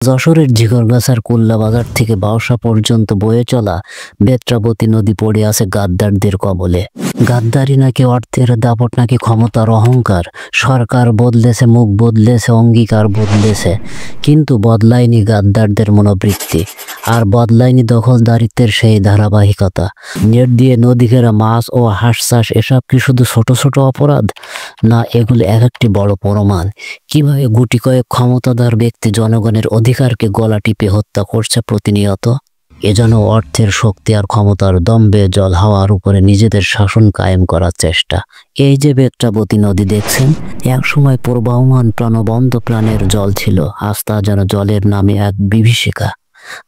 যশোরের ঝিকরগাছার কুল্লা বাজার থেকে বাউসা পর্যন্ত বয়ে চলা বেত্রাবতী নদী পড়ে আছে গাদ্দারদের কবলে। গাদ্দারি নাকি অর্থের দাপট, নাকি ক্ষমতার অহংকার। সরকার বদলেছে, মুখ বদলেছে, অঙ্গীকার বদলেছে, কিন্তু বদলায়নি গাদ্দারদের মনোবৃত্তি, আর বদলায়নি দখলদারিত্বের সেই ধারাবাহিকতা। নেট দিয়ে নদী ঘেরা মাছ ও হাঁস চাষ, এসব কি শুধু ছোট ছোট অপরাধ? না, এগুলো এক একটি বড় প্রমাণ কিভাবে গুটি কয়েক ক্ষমতাধর ব্যক্তি জনগণের অধিকারকে গলা টিপে হত্যা করছে প্রতিনিয়ত। এজন্য অর্থের শক্তি আর ক্ষমতার দম্ভে জল হাওয়ার উপরে নিজেদের শাসন কায়েম করার চেষ্টা। এই যে বেত্রাবতী নদী দেখছেন, এক সময় প্রবাহমান প্রাণবন্ত প্রাণের জল ছিল, আজ তা যেন জলের নামে এক বিভীষিকা।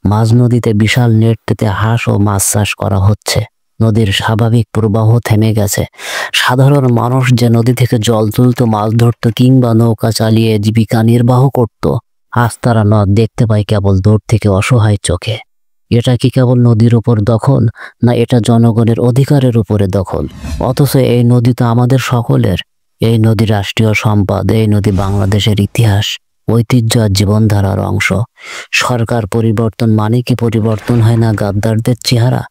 মাঝ নদীতে বিশাল নেটটিতে হাঁস ও মাছ চাষ করা হচ্ছে। নদীর স্বাভাবিক প্রবাহ থেমে গেছে। সাধারণ মানুষ যে নদী থেকে জল তুলতো, মাছ ধরতো কিংবা নৌকা চালিয়ে জীবিকা নির্বাহ করত, আজ তারা নদ দেখতে পায় কেবল দূর থেকে অসহায় চোখে। এটা কি কেবল নদীর উপর দখল, না এটা জনগণের অধিকারের উপরে দখল? অথচ এই নদী তো আমাদের সকলের। এই নদী রাষ্ট্রীয় সম্পদ, এই নদী বাংলাদেশের ইতিহাস, ঐতিহ্য আর জীবনধারার অংশ। সরকার পরিবর্তন মানে কি পরিবর্তন হয় না গাদ্দারদের চেহারা?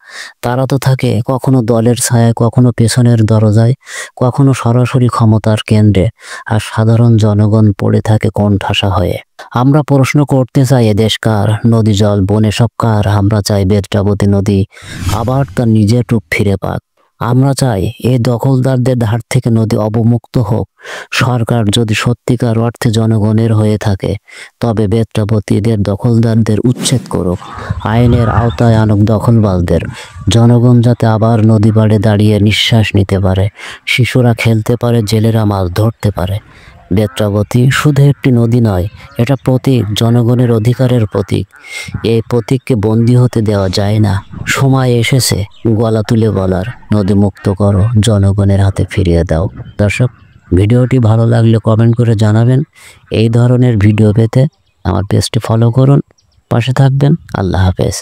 তারা তো থাকে কখনো দলের ছায়ায়, কখনো পেছনের দরজায়, কখনো সরাসরি ক্ষমতার কেন্দ্রে, আর সাধারণ জনগণ পড়ে থাকে কোণঠাসা হয়ে। আমরা প্রশ্ন করতে চাই, এ দেশ কার? নদী জল বনে সব কার? আমরা চাই বেত্রাবতী নদী আবার তার নিজের রূপ ফিরে পাক। আমরা চাই এই দখলদারদের ধার থেকে নদী অবমুক্ত হোক। সরকার যদি সত্যিকার অর্থে জনগণের হয়ে থাকে, তবে বেত্রাবতীদের দখলদারদের উচ্ছেদ করুক, আইনের আওতায় আনুক দখলবাজদের। জনগণ যাতে আবার নদী পাড়ে দাঁড়িয়ে নিঃশ্বাস নিতে পারে, শিশুরা খেলতে পারে, জেলেরা মাছ ধরতে পারে। বেত্রাবতী শুধু একটি নদী নয়, এটা প্রতীক, জনগণের অধিকারের প্রতীক। এই প্রতীককে বন্দী হতে দেওয়া যায় না। সময় এসেছে গলা তুলে বলার, নদী মুক্ত করো, জনগণের হাতে ফিরিয়ে দাও। দর্শক, ভিডিওটি ভালো লাগলে কমেন্ট করে জানাবেন। এই ধরনের ভিডিও পেতে আমার পেজটি ফলো করুন, পাশে থাকবেন। আল্লাহ হাফেজ।